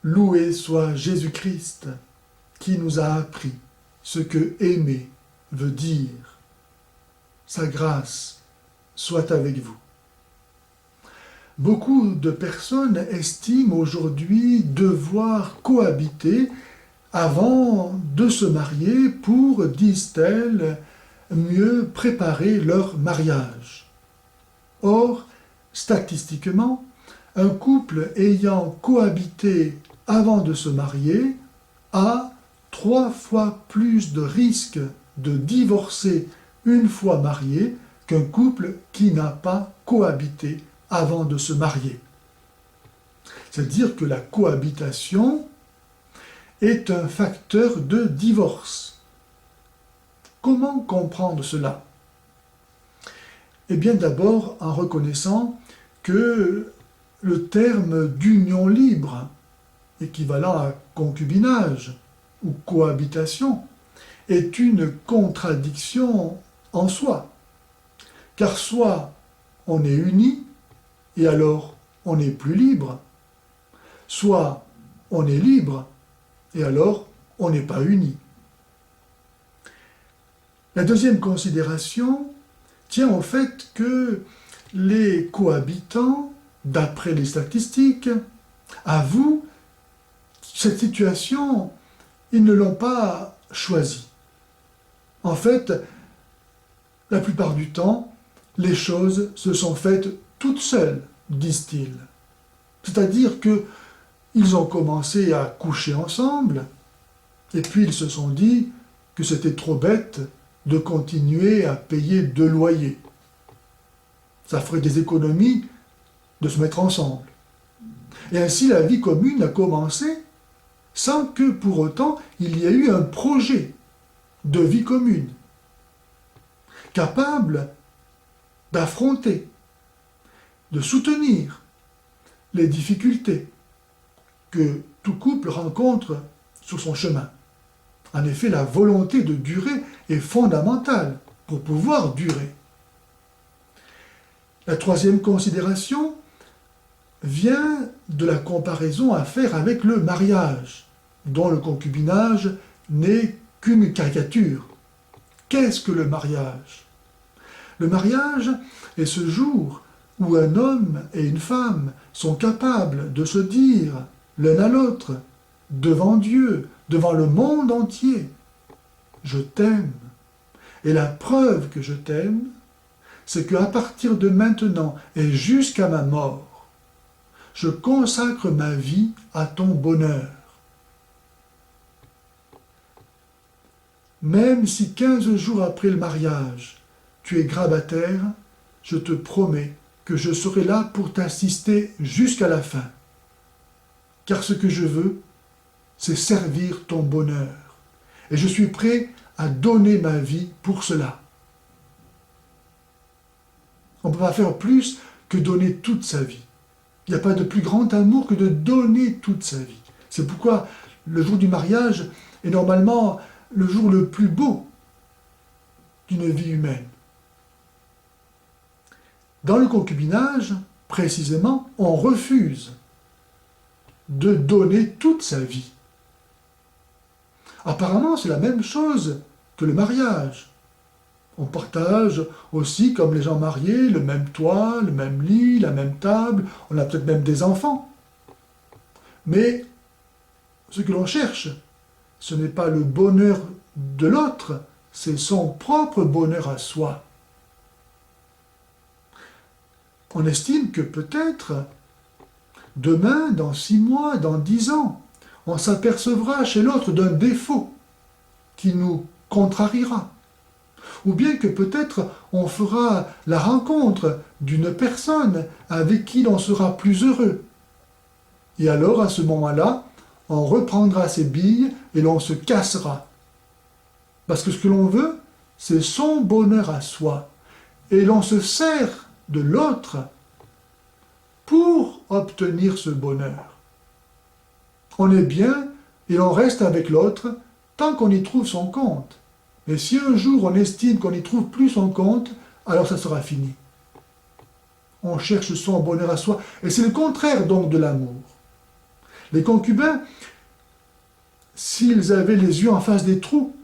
Loué soit Jésus-Christ, qui nous a appris ce que aimer veut dire. Sa grâce soit avec vous. Beaucoup de personnes estiment aujourd'hui devoir cohabiter avant de se marier pour, disent-elles, mieux préparer leur mariage. Or, statistiquement, un couple ayant cohabité avant de se marier a 3 fois plus de risques de divorcer une fois marié qu'un couple qui n'a pas cohabité avant de se marier. C'est-à-dire que la cohabitation est un facteur de divorce. Comment comprendre cela? Eh bien d'abord en reconnaissant que le terme d'union libre, équivalent à concubinage ou cohabitation, est une contradiction en soi. Car soit on est uni, et alors on n'est plus libre, soit on est libre, et alors on n'est pas uni. La deuxième considération tient au fait que les cohabitants, d'après les statistiques, avouent cette situation, ils ne l'ont pas choisie. En fait, la plupart du temps, les choses se sont faites toutes seules, disent-ils. C'est-à-dire qu'ils ont commencé à coucher ensemble, et puis ils se sont dit que c'était trop bête de continuer à payer 2 loyers. Ça ferait des économies de se mettre ensemble. Et ainsi la vie commune a commencé sans que pour autant il y ait eu un projet de vie commune, capable d'affronter, de soutenir les difficultés que tout couple rencontre sur son chemin. En effet, la volonté de durer est fondamentale pour pouvoir durer. La troisième considération vient de la comparaison à faire avec le mariage, dont le concubinage n'est qu'une caricature. Qu'est-ce que le mariage? Le mariage est ce jour où un homme et une femme sont capables de se dire l'un à l'autre, devant Dieu, devant le monde entier, « Je t'aime ». Et la preuve que je t'aime, c'est qu'à partir de maintenant et jusqu'à ma mort, je consacre ma vie à ton bonheur. Même si 15 jours après le mariage, tu es grabataire, je te promets que je serai là pour t'assister jusqu'à la fin. Car ce que je veux, c'est servir ton bonheur. Et je suis prêt à donner ma vie pour cela. On ne peut pas faire plus que donner toute sa vie. Il n'y a pas de plus grand amour que de donner toute sa vie. C'est pourquoi le jour du mariage est normalement le jour le plus beau d'une vie humaine. Dans le concubinage, précisément, on refuse de donner toute sa vie. Apparemment, c'est la même chose que le mariage. On partage aussi, comme les gens mariés, le même toit, le même lit, la même table, on a peut-être même des enfants. Mais ce que l'on cherche, ce n'est pas le bonheur de l'autre, c'est son propre bonheur à soi. On estime que peut-être, demain, dans 6 mois, dans 10 ans, on s'apercevra chez l'autre d'un défaut qui nous contrariera. Ou bien que peut-être on fera la rencontre d'une personne avec qui l'on sera plus heureux. Et alors, à ce moment-là, on reprendra ses billes et l'on se cassera. Parce que ce que l'on veut, c'est son bonheur à soi. Et l'on se sert de l'autre pour obtenir ce bonheur. On est bien et on reste avec l'autre tant qu'on y trouve son compte. Mais si un jour on estime qu'on n'y trouve plus son compte, alors ça sera fini. On cherche son bonheur à soi, et c'est le contraire donc de l'amour. Les concubins, s'ils avaient les yeux en face des trous,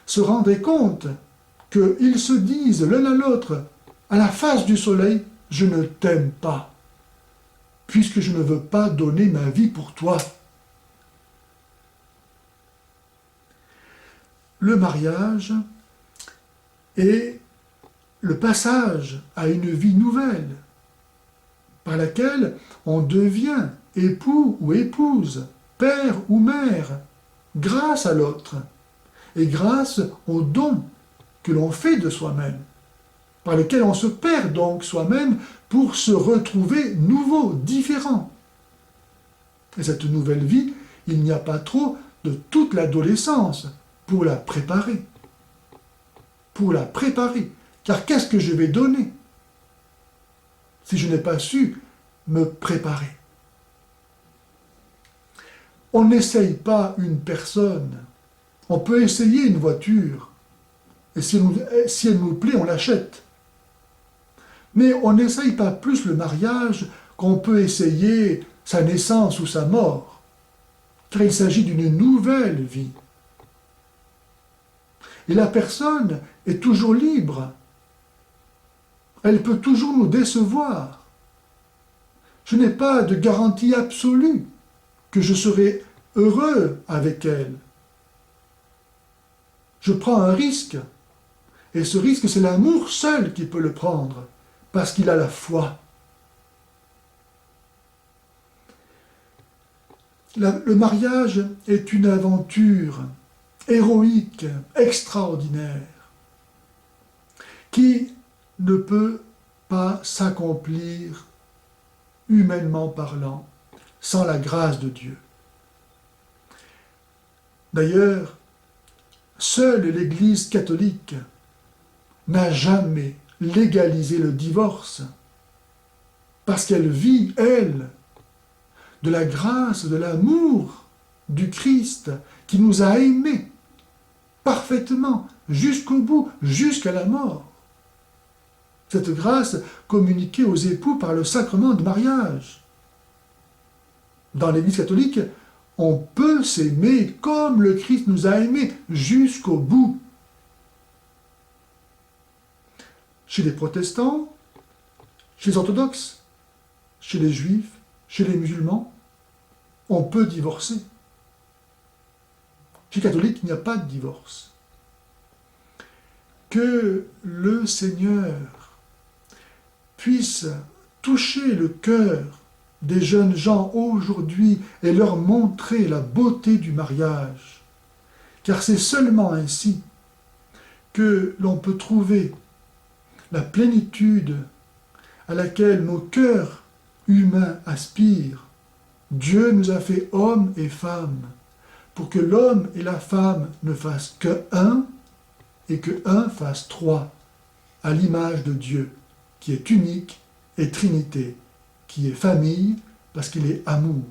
se rendaient compte qu'ils se disent l'un à l'autre, à la face du soleil, « Je ne t'aime pas, puisque je ne veux pas donner ma vie pour toi. » Le mariage est le passage à une vie nouvelle, par laquelle on devient époux ou épouse, père ou mère, grâce à l'autre, et grâce aux dons que l'on fait de soi-même, par lesquels on se perd donc soi-même pour se retrouver nouveau, différent. Et cette nouvelle vie, il n'y a pas trop de toute l'adolescence pour la préparer. Pour la préparer. Car qu'est-ce que je vais donner si je n'ai pas su me préparer? On n'essaye pas une personne. On peut essayer une voiture. Et si elle nous plaît, on l'achète. Mais on n'essaye pas plus le mariage qu'on peut essayer sa naissance ou sa mort. Car il s'agit d'une nouvelle vie. Et la personne est toujours libre. Elle peut toujours nous décevoir. Je n'ai pas de garantie absolue que je serai heureux avec elle. Je prends un risque. Et ce risque, c'est l'amour seul qui peut le prendre, parce qu'il a la foi. Le mariage est une aventure héroïque, extraordinaire, qui ne peut pas s'accomplir, humainement parlant, sans la grâce de Dieu. D'ailleurs, seule l'Église catholique n'a jamais légalisé le divorce, parce qu'elle vit, elle, de la grâce, de l'amour du Christ qui nous a aimés parfaitement, jusqu'au bout, jusqu'à la mort. Cette grâce communiquée aux époux par le sacrement de mariage. Dans l'Église catholique, on peut s'aimer comme le Christ nous a aimés jusqu'au bout. Chez les protestants, chez les orthodoxes, chez les juifs, chez les musulmans, on peut divorcer. Chez les catholiques, il n'y a pas de divorce. Que le Seigneur puisse toucher le cœur des jeunes gens aujourd'hui et leur montrer la beauté du mariage. Car c'est seulement ainsi que l'on peut trouver la plénitude à laquelle nos cœurs humains aspirent. Dieu nous a fait hommes et femmes pour que l'homme et la femme ne fassent que un et que un fasse trois, à l'image de Dieu, qui est unique, et Trinité, qui est famille, parce qu'il est amour.